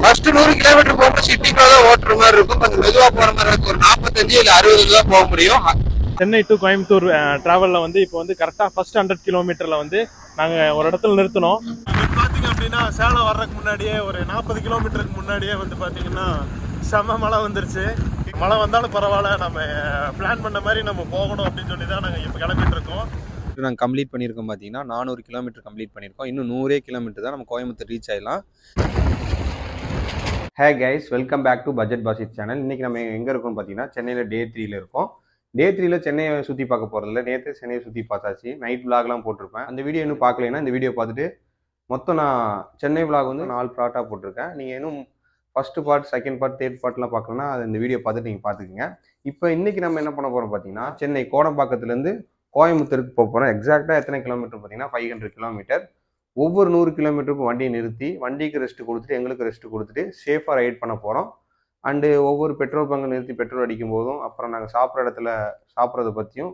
First 100 kilometre போகும்போது சிட்டிக்குள்ள தான் ஓட்டுற மாதிரி இருக்கும். கொஞ்சம் மெதுவா போற மாதிரி இருக்கும். ஒரு 45 இல்ல 60 தான் போக முடியும். சென்னை டு கோயம்புத்தூர் டிராவலில் வந்து இப்போ வந்து கரெக்டாக ஃபர்ஸ்ட் 100 கிலோமீட்டரில் வந்து நாங்கள் ஒரு இடத்துல நிறுத்தினோம். பார்த்தீங்க அப்படின்னா சேலம் வர்றதுக்கு முன்னாடியே ஒரு 40 கிலோமீட்டருக்கு முன்னாடியே வந்து பார்த்தீங்கன்னா செம்ம மழை வந்துருச்சு. மழை வந்தாலும் பரவாயில்ல, நம்ம பிளான் பண்ண மாதிரி நம்ம போகணும் அப்படின்னு சொல்லி தான் நாங்கள் இப்போ கிளம்பிட்டு இருக்கோம். நாங்கள் கம்ப்ளீட் பண்ணியிருக்கோம் பார்த்தீங்கன்னா 400 கிலோமீட்டர் கம்ப்ளீட் பண்ணியிருக்கோம். இன்னும் 100 கிலோமீட்டர் தான் நம்ம கோயம்புத்தூர் ரீச் ஆகிடலாம். Hey guys, welcome back to budget பாசிட் சேனல். இன்றைக்கி நம்ம எங்கே இருக்கோம்னு பார்த்தீங்கன்னா சென்னையில் டே 3ல இருக்கோம். டே 3ல சென்னையை சுற்றி பார்க்க போகிறதில்ல, நேற்று சென்னையை சுற்றி பார்த்தாச்சு. நைட் விளாக்லாம் போட்டிருப்பேன். அந்த வீடியோ இன்னும் பார்க்கலைன்னா இந்த வீடியோ பார்த்துட்டு மொத்தம் நான் சென்னை விளாக் வந்து 4 பார்ட்டாக போட்டிருக்கேன். நீங்கள் இன்னும் first part, second part, third பார்ட்லாம் பார்க்கலன்னா அது இந்த வீடியோ பார்த்துட்டு நீங்கள் பார்த்துக்குங்க. இப்போ இன்றைக்கி நம்ம என்ன பண்ண போகிறோம் பார்த்தீங்கன்னா, சென்னை கோடம்பாக்கத்துலேருந்து கோயம்புத்தூருக்கு போக போகிறோம். எக்ஸாக்டாக எத்தனை கிலோமீட்டர் பார்த்தீங்கன்னா 500 கிலோமீட்டர். ஒவ்வொரு 100 கிலோமீட்டருக்கும் வண்டியை நிறுத்தி வண்டிக்கு ரெஸ்ட் கொடுத்துட்டு எங்களுக்கு ரெஸ்ட் கொடுத்துட்டு சேஃபாக ரைட் பண்ண போகிறோம். அண்டு ஒவ்வொரு பெட்ரோல் பங்கு நிறுத்தி பெட்ரோல் அடிக்கும் போதும், அப்புறம் நாங்கள் சாப்பிட்ற இடத்துல சாப்பிட்றத பற்றியும்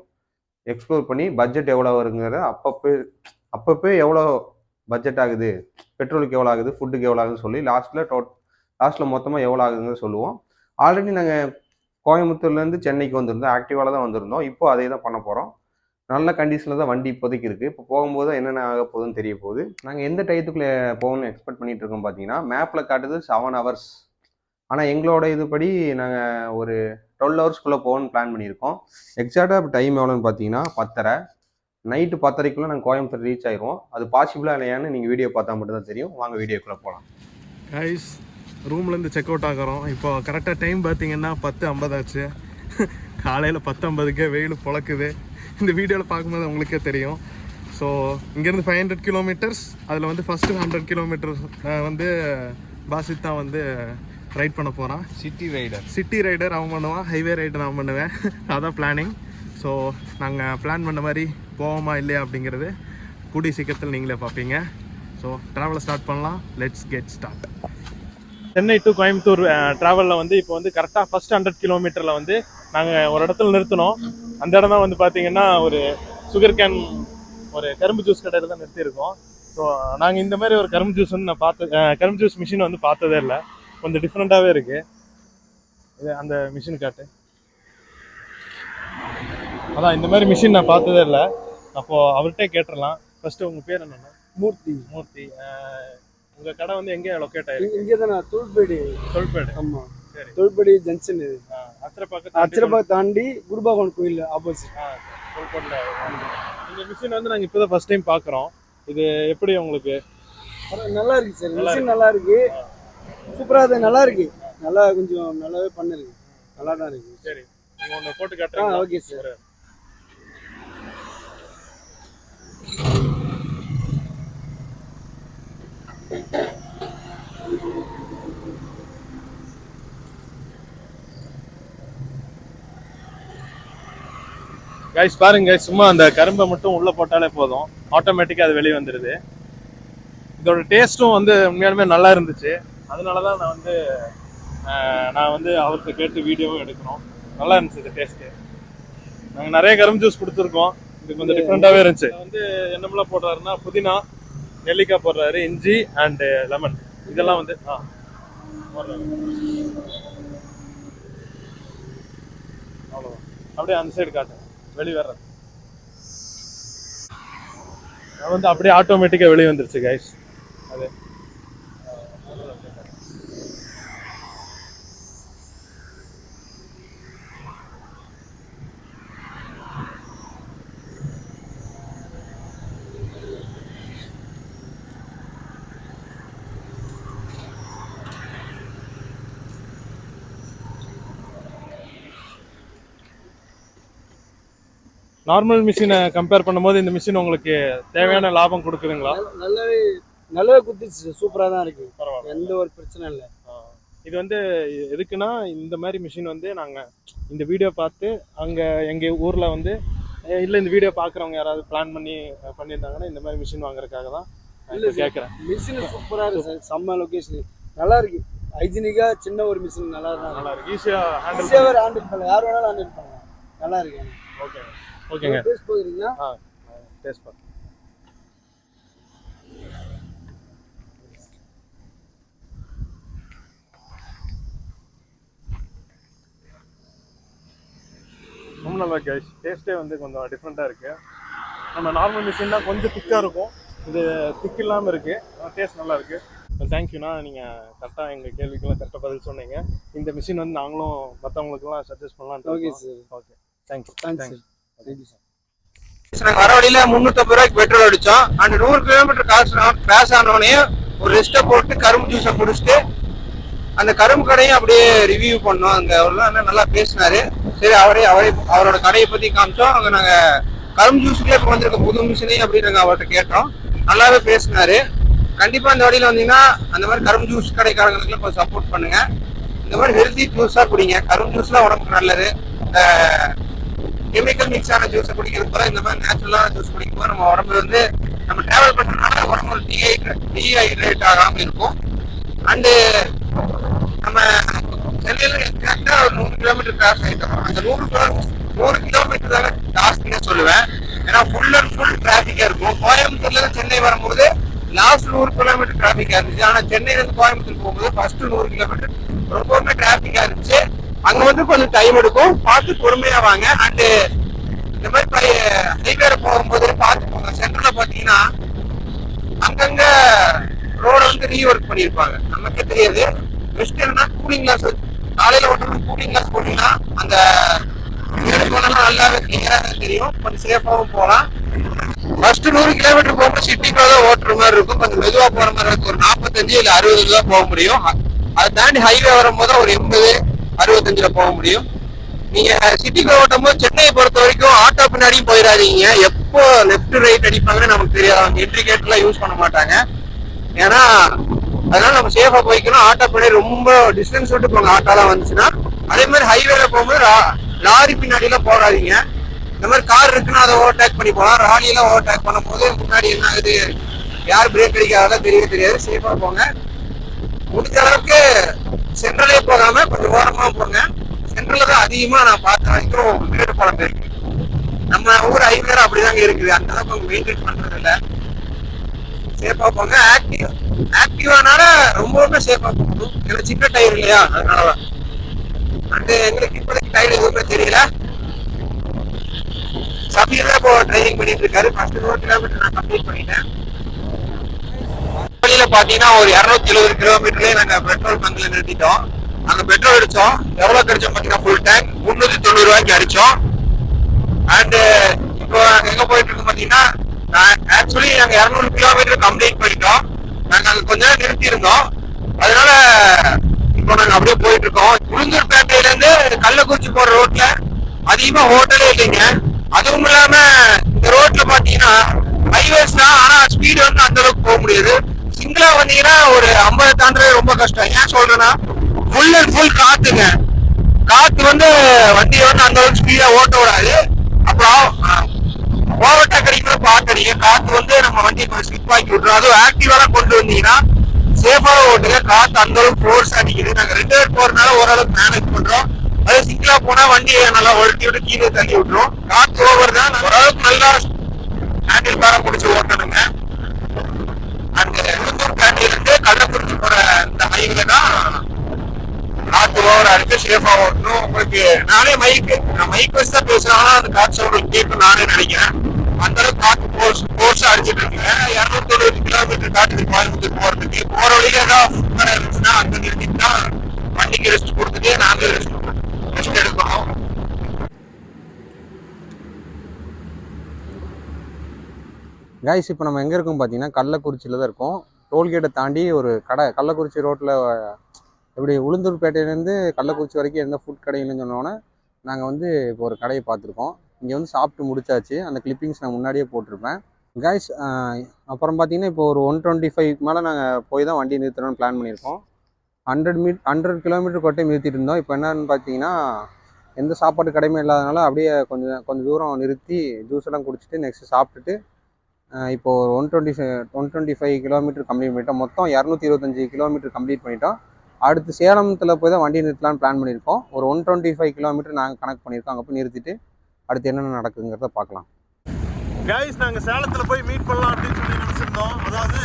எக்ஸ்ப்ளோர் பண்ணி பட்ஜெட் எவ்வளோ வருங்கிறத அப்பப்போ எவ்வளோ பட்ஜெட் ஆகுது, பெட்ரோலுக்கு எவ்வளோ ஆகுது, ஃபுட்டுக்கு எவ்வளோ ஆகுதுன்னு சொல்லி லாஸ்ட்டில் மொத்தமாக எவ்வளோ ஆகுதுன்னு சொல்லுவோம். ஆல்ரெடி நாங்கள் கோயம்புத்தூர்லேருந்து சென்னைக்கு வந்திருந்தோம், ஆக்டிவாவில் தான் வந்திருந்தோம். இப்போ அதே தான் பண்ண போகிறோம். நல்ல கண்டிஷனில் தான் வண்டி இப்போதைக்கு இருக்குது. இப்போ போகும்போது என்னென்ன ஆக போகுதுன்னு தெரிய போகுது. நாங்கள் எந்த டயத்துக்குள்ளே போகணும்னு எக்ஸ்பெக்ட் பண்ணிகிட்டு இருக்கோம் பார்த்தீங்கன்னா, மேப்பில் காட்டுது 7 ஹவர்ஸ். ஆனால் எங்களோட இதுபடி நாங்கள் ஒரு 12 ஹவர்ஸ்க்குள்ளே போகணும்னு பிளான் பண்ணியிருக்கோம். எக்ஸாக்டாக இப்போ டைம் எவ்வளோன்னு பார்த்தீங்கன்னா 10:30. நைட்டு 10:30க்குள்ளே நாங்கள் கோயம்புத்தூர் ரீச் ஆயிடுவோம். அது பாசிபிளாக இல்லையான்னு நீங்கள் வீடியோ பார்த்தா மட்டும் தான் தெரியும். வாங்க வீடியோக்குள்ளே போகலாம். கைஸ், ரூம்லேருந்து செக் அவுட் ஆகிறோம். இப்போ கரெக்டாக டைம் பார்த்தீங்கன்னா 10:50 ஆச்சு. காலையில் 10:50க்கே வெயில் பொழக்குது. இந்த வீடியோவில் பார்க்கும்போது உங்களுக்கே தெரியும். ஸோ இங்கேருந்து 500 கிலோமீட்டர்ஸ், அதில் வந்து ஃபஸ்ட்டு 100 கிலோமீட்டர்ஸ் வந்து பாசித் தான் வந்து ரைட் பண்ண போகிறான். சிட்டி ரைடர் அவன் பண்ணுவான், ஹைவே ரைடர் நான் பண்ணுவேன். அதான் பிளானிங். ஸோ நாங்கள் பிளான் பண்ண மாதிரி போவோமா இல்லையா அப்படிங்கிறது கூடிய சீக்கிரத்தில் நீங்களே பார்ப்பீங்க. ஸோ ட்ராவலை ஸ்டார்ட் பண்ணலாம். Let's get start. Chennai to Coimbatore ட்ராவலில் வந்து இப்போ வந்து கரெக்டாக ஃபஸ்ட் 100 கிலோமீட்டரில் வந்து நாங்கள் ஒரு இடத்துல நிறுத்தினோம். அந்த இடம் தான் வந்து பார்த்தீங்கன்னா ஒரு சுகர் கேன், ஒரு கரும்பு ஜூஸ் கடையில் தான் நிறுத்தியிருக்கோம். ஸோ நாங்கள் இந்த மாதிரி ஒரு கரும்பு ஜூஸ் வந்து கரும்பு ஜூஸ் மிஷின் வந்து பார்த்ததே இல்லை. கொஞ்சம் டிஃப்ரெண்ட்டாகவே இருக்குது. இது அந்த மிஷின் காட்டு. அதான் இந்த மாதிரி மிஷின் நான் பார்த்ததே இல்லை. அப்போது அவர்கிட்டே கேட்டுடலாம். ஃபஸ்ட்டு உங்கள் பேர் என்னென்னா? மூர்த்தி. உங்கள் கடை வந்து எங்கே லொக்கேட் ஆகிருக்கு? இங்கே தான், தொல்பேடு. ஆமாம், சரி. தொல்பேடு ஜங்ஷன் இது. அச்சரப்பாக்கம் தாண்டி குருபாகவன் கோயில் ஆப்போசிட். இந்த மிஷின் வந்து நாங்கள் இப்போ தான் ஃபஸ்ட் டைம் பார்க்குறோம். இது எப்படி உங்களுக்கு? நல்லா இருக்கு சார், மிஷின் நல்லா இருக்கு, சூப்பராக அது நல்லா இருக்கு. நல்லா கொஞ்சம் நல்லாவே பண்ணிருக்கு, நல்லா தான் இருக்கு. சரி, நீங்கள் ஒன்று போட்டு காட்டுறீங்க? Okay sir. கைஸ் பாருங்க, சும்மா அந்த கரும்பை மட்டும் உள்ள போட்டாலே போதும், ஆட்டோமேட்டிக்காக அது வெளியே வந்துடுது. இதோட டேஸ்ட்டும் வந்து உண்மையாலுமே நல்லா இருந்துச்சு. அதனாலதான் நான் வந்து அவர்கிட்ட கேட்டு வீடியோவும் எடுக்கணும். நல்லா இருந்துச்சு இந்த டேஸ்ட்டு. நாங்கள் நிறைய கரும்பு ஜூஸ் கொடுத்துருக்கோம். இது கொஞ்சம் டிஃப்ரெண்டாகவே இருந்துச்சு. வந்து என்னமெல்லாம் போடுறாருன்னா, புதினா, நெல்லிக்காய் போடுறாரு, இஞ்சி அண்டு லெமன், இதெல்லாம் வந்து போடுறாரு. அவ்வளோதான். அப்படியே அந்த சைடு காட்டு, வெளியே வர்றது வந்து அப்படியே ஆட்டோமேட்டிக்காக வெளியே வந்துருச்சு கைஸ். அது நார்மல் மிஷினை கம்பேர் பண்ணும்போது இந்த மிஷின் உங்களுக்கு தேவையான லாபம் கொடுக்குதுங்களா? நல்லாவே குத்திச்சு, சூப்பராக தான் இருக்கு, பரவாயில்ல, எந்த ஒரு பிரச்சனை இல்லை. இது வந்து எதுக்குன்னா, இந்த மாதிரி மிஷின் வந்து நாங்கள் இந்த வீடியோ பார்த்து அங்கே எங்கள் ஊரில் வந்து இல்லை இந்த வீடியோ பார்க்குறவங்க யாராவது பிளான் பண்ணியிருந்தாங்கன்னா இந்த மாதிரி மிஷின் வாங்குறதுக்காக தான் இல்லை கேட்குறேன். மிஷின் சூப்பராக இருக்குது சார், செம்ம லொக்கேஷன், நல்லா இருக்கு, ஹைஜீனிக்காக. சின்ன ஒரு மிஷின் நல்லா இருக்கு, ஈஸியாக ஹேண்டில் பண்ணலாம், யார் வேணாலும் ஹேண்டில் பண்ணலாம், நல்லா இருக்கு. ஓகே ஓகேங்க. டேஸ்ட் போகிறீங்களா? டேஸ்ட் பார்த்து. ரொம்ப நல்லா கைஸ். டேஸ்ட்டே வந்து கொஞ்சம் டிஃப்ரெண்ட்டாக இருக்குது. நம்ம நார்மல் மிஷின் தான் கொஞ்சம் திக்காக இருக்கும், இது திக் இல்லாமல் இருக்குது, டேஸ்ட் நல்லா இருக்குது. தேங்க்யூண்ணா, நீங்கள் கரெக்டாக எங்கள் கேள்விக்கெல்லாம் கரெக்டாக பதில் சொன்னீங்க. இந்த மிஷின் வந்து நாங்களும் மற்றவங்களுக்குலாம் சஜஸ்ட் பண்ணலாம். Okay sir, okay, thank you thank you sir. நாங்கள் வர வழியில 350 ரூபாய்க்கு பெட்ரோல் அடித்தோம். அந்த 100 கிலோமீட்டர் கிராஸ் ஆனோடனே ஒரு ரெஸ்ட்டை போட்டு கரும்பு ஜூஸை குடிச்சிட்டு அந்த கரும்பு கடையும் அப்படியே ரிவ்யூ பண்ணோம். அங்கே அண்ணன் நல்லா பேசினாரு. சரி, அவரோட கடையை பற்றி காமிச்சோம். அங்கே நாங்கள் கரும்பு ஜூஸுக்கே இப்போ வந்திருக்க புது மிஷினையும் அப்படின்னு நாங்கள் அவர்கிட்ட கேட்டோம். நல்லாவே பேசினாரு. கண்டிப்பாக இந்த வழியில் வந்தீங்கன்னா அந்த மாதிரி கரும்பு ஜூஸ் கடைக்காரங்களுக்குலாம் கொஞ்சம் சப்போர்ட் பண்ணுங்க. இந்த மாதிரி ஹெல்த்தி ஜூஸாக குடிங்க. கரும்பு ஜூஸ்லாம் உடம்புக்கு நல்லது. கெமிக்கல் மிக்ஸ் ஆன ஜூஸை குடிக்கிறது போல இந்த மாதிரி நேச்சுரலான ஜூஸ் குடிக்கும் போது நம்ம உடம்பு வந்து நம்ம டிராவல் பண்ணுறதுனால உடம்பு டீஹைட்ரேட் ஆகாமல் இருக்கும். அண்டு நம்ம சென்னையில் எக்ஸாக்டாக ஒரு 100 கிலோமீட்டர் கிராஸ் ஆகிட்டோம். அந்த 100 கிலோமீட்டர் தானே ஜாஸ்தின்னு சொல்லுவேன். ஏன்னா ஃபுல் அண்ட் ஃபுல் டிராஃபிக்காக இருக்கும். கோயம்புத்தூர்லேருந்து சென்னை வரும்போது லாஸ்ட் 100 கிலோமீட்டர் டிராஃபிக்காக இருந்துச்சு. ஆனால் சென்னையிலேருந்து கோயம்புத்தூர் போகும்போது ஃபர்ஸ்ட் 100 கிலோமீட்டர் ரொம்பவுமே டிராஃபிக்காக இருந்துச்சு. அங்க வந்து கொஞ்சம் டைம் எடுக்கும், பார்த்து பொறுமையா வாங்க. அண்டு இந்த மாதிரி ஹைவேல போகும்போது பார்த்து போங்க. சென்டர்ல பாத்தீங்கன்னா அங்கங்க ரோட வந்து ரீஒர்க் பண்ணிருப்பாங்க, நமக்கே தெரியாது. பெஸ்ட் என்னன்னா கூலிங் கிளாஸ், காலையில ஓட்டணும் கூலிங் கிளாஸ் போட்டீங்கன்னா அந்த நல்லாவே கிளியரா தெரியும், கொஞ்சம் சேஃபாவும் போகலாம். ஃபர்ஸ்ட் 100 கிலோமீட்டர் போகும்போது சிட்டிக்குள்ள தான் ஓட்டுற மாதிரி இருக்கும், கொஞ்சம் மெதுவா போற மாதிரி இருக்கும். ஒரு 45 இல்ல 60 தான் போக முடியும். அதை தாண்டி ஹைவே வரும்போது ஒரு 80-65 போக முடியும். நீங்க சிட்டிக்குள்ள ஓட்டும் போது சென்னையை பொறுத்த வரைக்கும் ஆட்டோ பின்னாடியும் போயிடாதீங்க. எப்போ லெஃப்ட் ரைட் அடிப்பாங்கன்னு நமக்கு தெரியாது. அவங்க இண்டிகேட்டர்லாம் யூஸ் பண்ண மாட்டாங்க. ஏன்னா அதனால நம்ம சேஃபா போய்க்கணும். ஆட்டோ பின்னாடி ரொம்ப டிஸ்டன்ஸ் விட்டு போங்க ஆட்டோலாம் வந்துச்சுன்னா. அதே மாதிரி ஹைவேல போகும்போது லாரி பின்னாடி எல்லாம் போகாதீங்க. இந்த மாதிரி கார் இருக்குன்னா அதை ஓவர்டேக் பண்ணி போகலாம். ராலியெல்லாம் ஓவர்டேக் பண்ணும் போது முன்னாடி என்ன ஆகுது, யார் பிரேக் அடிக்காதான் தெரியாது. சேஃபா போங்க. முடிஞ்ச அளவுக்கு சென்ட்ரலே போகாம கொஞ்சம் ஓரமா போங்க. சென்ட்ரல்ல தான் அதிகமா நான் பார்த்த வரைக்கும் மேடு பழம் இருக்கு. நம்ம ஊர் ஹைவேல அப்படிதாங்க இருக்குது. அந்த அளவுக்கு மெயின்டைன் பண்றது இல்லை. சேஃபா போங்க. ஆக்டிவானால ரொம்பவுமே சேஃபா போகணும். ஏன்னா சின்ன டயர் இல்லையா, அதனாலதான். அண்ட் எங்களுக்கு இப்போதைக்கு டயர் எதுவுமே தெரியல. சபீர் தான் இப்போ டிரைவிங் பண்ணிட்டு இருக்காரு. ஃபர்ஸ்ட் 100 கிலோமீட்டர் நான் கம்ப்ளீட் பண்ணிட்டேன். வழியில பாத்தீங்கன்னா ஒரு 270 கிலோமீட்டர்லயே நாங்க பெட்ரோல் பங்க்ல நிறுத்திட்டோம். அங்க பெட்ரோல் அடிச்சோம். எவ்வளவு கிடைச்சோம் பாத்தீங்கன்னா ஃபுல் டேங்க் 390 ரூபாய்க்கு அடிச்சோம். அண்ட் இப்போ நாங்க எங்க போயிட்டு இருக்கோம் பாத்தீங்கன்னா, ஆக்சுவலி நாங்க 200 கிலோமீட்டர் கம்ப்ளீட் பண்ணிட்டோம். நாங்க அங்க கொஞ்ச நேரம் நிறுத்தி இருந்தோம். அதனால இப்போ நாங்க அப்படியே போயிட்டு இருக்கோம். உளுந்தூர்பேட்டையில இருந்து கள்ளக்குறிச்சி போற ரோட்ல அதிகமா ஹோட்டலே இல்லைங்க. அதுவும் இல்லாம இந்த ரோட்ல பாத்தீங்கன்னா ஹைவேஸ் தான், ஆனா ஸ்பீடு வந்து அந்த அளவுக்கு போக முடியாது. சிங்கிளா வந்தீங்கன்னா ஒரு 50 தாண்டது ரொம்ப கஷ்டம். ஏன் சொல்றேன்னா ஃபுல் அண்ட் ஃபுல் காத்துங்க. காத்து வந்து வண்டியை வந்து அந்த அளவுக்கு ஸ்பீடா ஓட்ட விடாது. அப்புறம் ஓவர்டேக் அடிக்கிற பாத்தடிங்க. காத்து வந்து நம்ம வண்டியை கொஞ்சம் ஸ்லிப் ஆக்கி விட்டுரும். அதுவும் ஆக்டிவாலாம் கொண்டு வந்தீங்கன்னா சேஃபா ஓட்டுங்க. காத்து அந்த அளவுக்கு ஃபோர்ஸ் அடிக்குது. நாங்க 2 பேர் போறதுனால ஓரளவுக்கு மேனேஜ் பண்றோம். அது சிங்கிளா போனா வண்டியை நல்லா ஒழுட்டி விட்டு கீழே தள்ளி விட்டுரும். காத்து ஓவர் தான், ஓரளவுக்கு நல்லா ஹேண்டில் பார முடிச்சு ஓட்டணுங்க. அந்த உளுந்தூர்பேட்டையிலிருந்து கள்ளக்குறிச்சி போற இந்த ஹைவேல தான் காத்து ஓவரா இருக்கு. சேஃபா ஓட்டணும். உங்களுக்கு நானே மைக் வச்சு தான் பேசுறேன், அந்த காற்று உங்களுக்கு கேட்கும் நானே நினைக்கிறேன். அந்த அளவுக்கு காத்து போர்ஸா அடிச்சுட்டு இருக்குங்க. 270 கிலோமீட்டர் காட்டுக்கு கோயம்புத்தூர் போறதுக்கு. போற வழியில ஏதாவது ஃபுட் கடை இருந்துச்சுன்னா அங்க நிறுத்திட்டு தான் வண்டிக்கு ரெஸ்ட் கொடுத்துட்டு நாங்க ரெஸ்ட் எடுக்கணும். கைஸ், இப்போ நம்ம எங்கே இருக்கோம் பார்த்தீங்கன்னா கள்ளக்குறிச்சியில் தான் இருக்கோம். டோல்கேட்டை தாண்டி ஒரு கடை, கள்ளக்குறிச்சி ரோட்டில் எப்படி உளுந்தூர்பேட்டையிலேருந்து கள்ளக்குறிச்சி வரைக்கும் எந்த ஃபுட் கடைன்னு சொன்னோன்னே நாங்கள் வந்து இப்போ ஒரு கடையை பார்த்துருக்கோம். இங்கே வந்து சாப்பிட்டு முடிச்சாச்சு. அந்த கிளிப்பிங்ஸ் நான் முன்னாடியே போட்டிருப்பேன். கைஸ், அப்புறம் பார்த்தீங்கன்னா இப்போ ஒரு 125 மேலே நாங்கள் போய் தான் வண்டி நிறுத்தணும்னு பிளான் பண்ணியிருக்கோம். 100 கிலோமீட்டர் கொட்டை நிறுத்திட்டு இருந்தோம். இப்போ என்னன்னு பார்த்தீங்கன்னா எந்த சாப்பாட்டு கடையுமே இல்லாதனால அப்படியே கொஞ்சம் தூரம் நிறுத்தி ஜூஸ் எல்லாம் குடிச்சிட்டு நெக்ஸ்ட்டு சாப்பிட்டுட்டு இப்போ 125 கிலோமீட்டர் கம்ப்ளீட் பண்ணிட்டோம். மொத்தம் 225 கிலோமீட்டர் கம்ப்ளீட் பண்ணிட்டோம். அடுத்து சேலத்தில் போய் தான் வண்டி நிறுத்தலான்னு பிளான் பண்ணியிருக்கோம். ஒரு 125 கிலோமீட்டர் நாங்கள் கனெக்ட் பண்ணியிருக்கோம். அங்கே போய் நிறுத்திட்டு அடுத்து என்னென்ன நடக்குதுங்கிறத பார்க்கலாம். கைஸ், நாங்கள் சேலத்தில் போய் மீட் பண்ணலாம் அப்படின்னு சொல்லி நினச்சிருந்தோம். அதாவது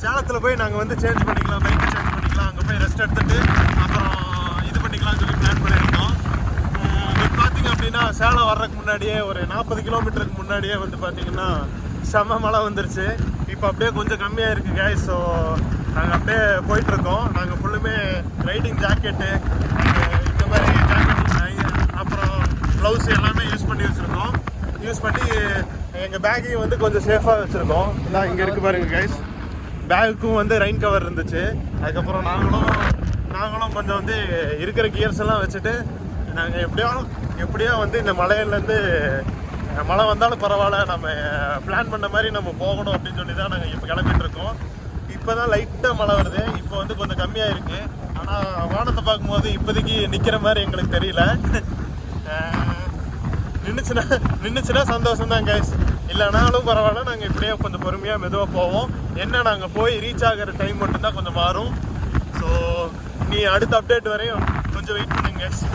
சேலத்தில் போய் நாங்கள் வந்து சேஞ்ச் பண்ணிக்கலாம், பைக்கை சேஞ்ச் பண்ணிக்கலாம், அங்கே போய் ரெஸ்ட் எடுத்துட்டு அப்புறம் இது பண்ணிக்கலாம்னு சொல்லி பிளான் பண்ணியிருந்தோம். இப்போ பார்த்தீங்க எப்படின்னா சேலம் வர்றதுக்கு முன்னாடியே ஒரு 40 கிலோமீட்டருக்கு முன்னாடியே வந்து பார்த்தீங்கன்னா செம மழை வந்துருச்சு. இப்போ அப்படியே கொஞ்சம் கம்மியாக இருக்குது guys. ஸோ நாங்கள் அப்படியே போயிட்டுருக்கோம். நாங்கள் ஃபுல்லுமே ரைடிங் ஜாக்கெட்டு இந்த மாதிரி ஜாக்கெட் அப்புறம் க்ளவுஸ் எல்லாமே யூஸ் பண்ணி வச்சுருக்கோம். யூஸ் பண்ணி எங்கள் பேக்கையும் வந்து கொஞ்சம் சேஃபாக வச்சுருக்கோம். இதான் இங்கே இருக்குது பாருங்கள் கைஸ். பேக்குக்கும் வந்து ரெயின் கவர் இருந்துச்சு. அதுக்கப்புறம் நாங்களும் கொஞ்சம் வந்து இருக்கிற கியர்ஸ் எல்லாம் வச்சுட்டு நாங்கள் எப்படியோ வந்து இந்த மலையிலேருந்து மழை வந்தாலும் பரவாயில்ல, நம்ம பிளான் பண்ண மாதிரி நம்ம போகணும் அப்படின்னு சொல்லி தான் நாங்கள் இப்போ கிளம்பிட்டு இருக்கோம். இப்போ தான் லைட்டாக மழை வருது. இப்போ வந்து கொஞ்சம் கம்மியாக இருக்குது. ஆனால் வானத்தை பார்க்கும்போது இப்போதைக்கு நிற்கிற மாதிரி எங்களுக்கு தெரியல. நின்றுச்சுன்னா சந்தோஷம் தான் கைஸ். இல்லைனாலும் பரவாயில்ல, நாங்கள் இப்படியே கொஞ்சம் பொறுமையாக மெதுவாக போவோம். என்ன நாங்கள் போய் ரீச் ஆகிற டைம் மட்டும்தான் கொஞ்சம் மாறும். ஸோ நீ அடுத்த அப்டேட் வரையும் கொஞ்சம் வெயிட் பண்ணுங்க கைஸ்.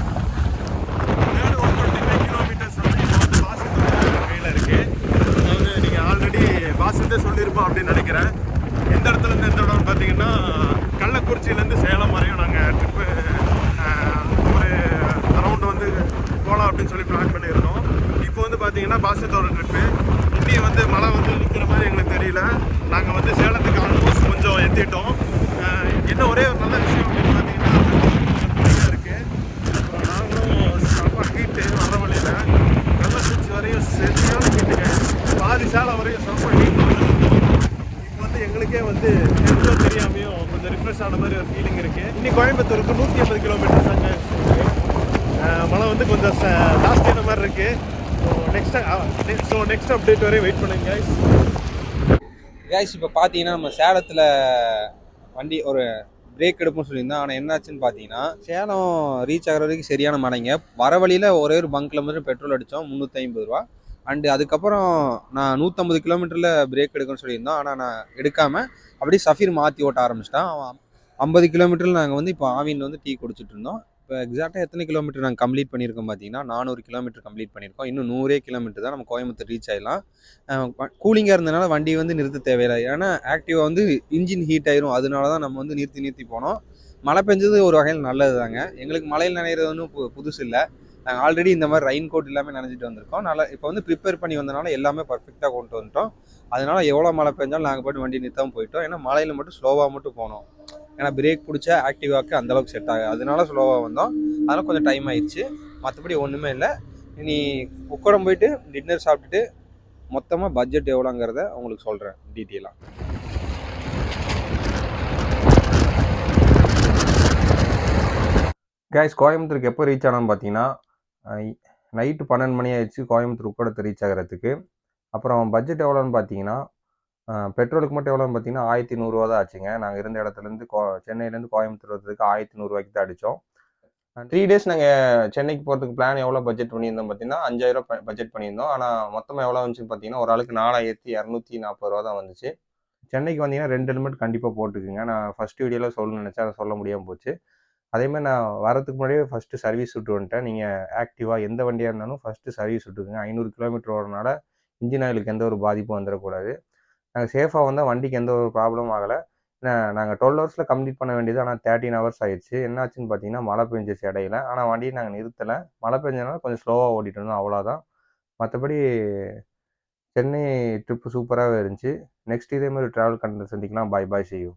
125 கிலோமீட்டர்ஸ் வந்து பாசத்தோட கையில் இருக்குது. அதாவது நீங்கள் ஆல்ரெடி பாசத்தே சொல்லியிருப்போம் அப்படின்னு நினைக்கிறேன். எந்த இடத்துலேருந்து எந்த இடம்னு பார்த்தீங்கன்னா கள்ளக்குறிச்சியிலேருந்து சேலம் வரையும் நாங்கள் ட்ரிப்பு ஒரு அரௌண்டு வந்து போகலாம் அப்படின்னு சொல்லி பிளான் பண்ணியிருந்தோம். இப்போ வந்து பார்த்தீங்கன்னா பாசத்தோட ட்ரிப்பு. இன்னும் வந்து மழை வந்து நிற்கிற மாதிரி எங்களுக்கு தெரியல. நாங்கள் வந்து சேலத்துக்கு ஆல்மோஸ்ட் கொஞ்சம் எத்திட்டோம். என்ன ஒரே ஒரு நல்ல விஷயம் அப்படின்னு பார்த்தீங்கன்னா இருக்குது. அப்புறம் நாங்களும் சாப்பாடு ஹீட்டு வர வழியில் கள்ளக்குறிச்சி வரையும் சரியான ஹீட்டுங்க. பாதி சேலம் வரையும் சாப்பாடு ஹீட் இப்போ வந்து எங்களுக்கே வந்து எவ்வளோ தெரியாமையும் கொஞ்சம் ரிஃப்ரெஷ் ஆன மாதிரி ஒரு ஃபீலிங் இருக்குது. இன்னி கோயம்புத்தூருக்கு 150 கிலோமீட்டர் தாங்க. மழை வந்து கொஞ்சம் ஜாஸ்தியான மாதிரி இருக்குது. நெக்ஸ்ட் அப்டேட் வரையும் வெயிட் பண்ணுங்க கைஸ். கைஸ் இப்போ பார்த்தீங்கன்னா நம்ம சேலத்தில் வண்டி ஒரு பிரேக் எடுப்போம்னு சொல்லியிருந்தோம். ஆனால் என்னாச்சுன்னு பார்த்தீங்கன்னா சேலம் ரீச் ஆகிற வரைக்கும் சரியான மழைங்க. வர வழியில் ஒரே ஒரு பங்க்கில் மட்டும் பெட்ரோல் அடித்தோம் 350 ரூபா. அண்டு அதுக்கப்புறம் நான் 150 கிலோமீட்டரில் பிரேக் எடுக்கணும்னு சொல்லியிருந்தோம். ஆனால் நான் எடுக்காமல் அப்படியே சஃபீர் மாற்றி ஓட்ட ஆரம்பிச்சிட்டான். 50 கிலோமீட்டரில் நாங்கள் வந்து இப்போ ஆவினில் வந்து டீ குடிச்சிட்டு இருந்தோம். இப்போ எக்ஸாக்டாக எத்தனை கிலோமீட்டர் நாங்கள் கம்ப்ளீட் பண்ணியிருக்கோம் பார்த்தீங்கன்னா 400 கிலோமீட்டர் கம்ப்ளீட் பண்ணியிருக்கோம். இன்னும் 100 கிலோமீட்டர் தான் நம்ம கோயம்புத்தூர் ரீச் ஆகிடலாம். கூலிங்காக இருந்ததுனால வண்டி வந்து நிறுத்த தேவையில்லை. ஏன்னா ஆக்டிவாக வந்து இன்ஜின் ஹீட் ஆயிரும். அதனால தான் நம்ம வந்து நிறுத்தி போனோம். மழை பெஞ்சது ஒரு வகையில் நல்லது தாங்க. எங்களுக்கு மழையில் நனைகிறது ஒன்றும் புதுசு இல்லை. நாங்கள் ஆல்ரெடி இந்த மாதிரி ரெயின் கோட் எல்லாமே நினைச்சிட்டு வந்திருக்கோம். நல்லா இப்போ வந்து ப்ரிப்பேர் பண்ணி வந்தனால எல்லாமே பர்ஃபெக்டாக கொண்டு வந்துட்டோம். அதனால் எவ்வளோ மழை பெஞ்சாலும் நாங்கள் போய்ட்டு வண்டி நிறுத்தாமல் போயிட்டோம். ஏன்னா மழையில் மட்டும் ஸ்லோவாக மட்டும் போனோம். ஏன்னா பிரேக் பிடிச்சா ஆக்டிவாக்கு அந்தளவுக்கு செட் ஆகும். அதனால ஸ்லோவாக வந்தோம். அதனால் கொஞ்சம் டைம் ஆயிடுச்சு. மற்றபடி ஒன்றுமே இல்லை. இனி உக்கடம் போயிட்டு டின்னர் சாப்பிட்டுட்டு மொத்தமாக பட்ஜெட் எவ்வளோங்கிறத உங்களுக்கு சொல்கிறேன் டீட்டெயிலாக. கைஸ், கோயம்புத்தூருக்கு எப்போ ரீச் ஆனோம்னு பார்த்தீங்கன்னா நைட்டு 12 மணி ஆயிடுச்சு கோயம்புத்தூர் உக்கடத்தை ரீச் ஆகிறதுக்கு. அப்புறம் பட்ஜெட் எவ்வளோன்னு பார்த்தீங்கன்னா பெட்ரோலுக்கு மட்டும் எவ்வளோன்னு பார்த்தீங்கன்னா 1100 ரூபா தான் ஆச்சுங்க. நாங்கள் இருந்த இடத்துலேருந்து சென்னையிலேருந்து கோயம்புத்தூர் வரதுக்கு 1100 ரூபாய்க்கு தான் அடித்தோம். 3 டேஸ் நாங்கள் சென்னைக்கு போகிறதுக்கு பிளான் எவ்வளோ பட்ஜெட் பண்ணியிருந்தோம் பார்த்தீங்கன்னா 5000 பட்ஜெட் பண்ணியிருந்தோம். ஆனால் மொத்தமாக எவ்வளோ வந்துச்சுன்னு பார்த்தீங்கன்னா ஒரு ஆளுக்கு 4240 ரூபா தான் வந்துச்சு. சென்னைக்கு வந்தீங்கன்னா 2 ஹெல்மெட் கண்டிப்பாக போட்டுக்குங்க. நான் ஃபஸ்ட் வீடியோவில் சொல்லணும்னு நினச்சேன், அதை சொல்ல முடியாமல் போச்சு. அதேமாதிரி நான் வரதுக்கு முன்னாடியே ஃபஸ்ட்டு சர்வீஸ் விட்டு வந்துட்டேன். நீங்கள் ஆக்டிவாக எந்த வண்டியாக இருந்தாலும் ஃபஸ்ட்டு சர்வீஸ் விட்டுக்குங்க. 500 கிலோமீட்டர் ஓடுறதுனால இன்ஜின் ஆயிலுக்கு எந்த ஒரு பாதிப்பும் வந்துடக்கூடாது. நாங்கள் சேஃபாக வந்தால் வண்டிக்கு எந்த ஒரு ப்ராப்ளமும் ஆகலை. நாங்கள் 12 ஹவர்ஸில் கம்ப்ளீட் பண்ண வேண்டியது, ஆனால் 13 ஹவர்ஸ் ஆயிடுச்சு. என்னாச்சுன்னு பார்த்தீங்கன்னா மழை பெஞ்சிச்சு இடையில. ஆனால் வண்டியை நாங்கள் நிறுத்தலை. மழை பெஞ்சனால கொஞ்சம் ஸ்லோவாக ஓட்டிகிட்டு இருந்தோம், அவ்வளோதான். மற்றபடி சென்னை ட்ரிப்பு சூப்பராகவே இருந்துச்சு. நெக்ஸ்ட் இதே மாதிரி ட்ராவல் கண்டென்ட் சந்திக்கலாம். பாய் பாய், see you.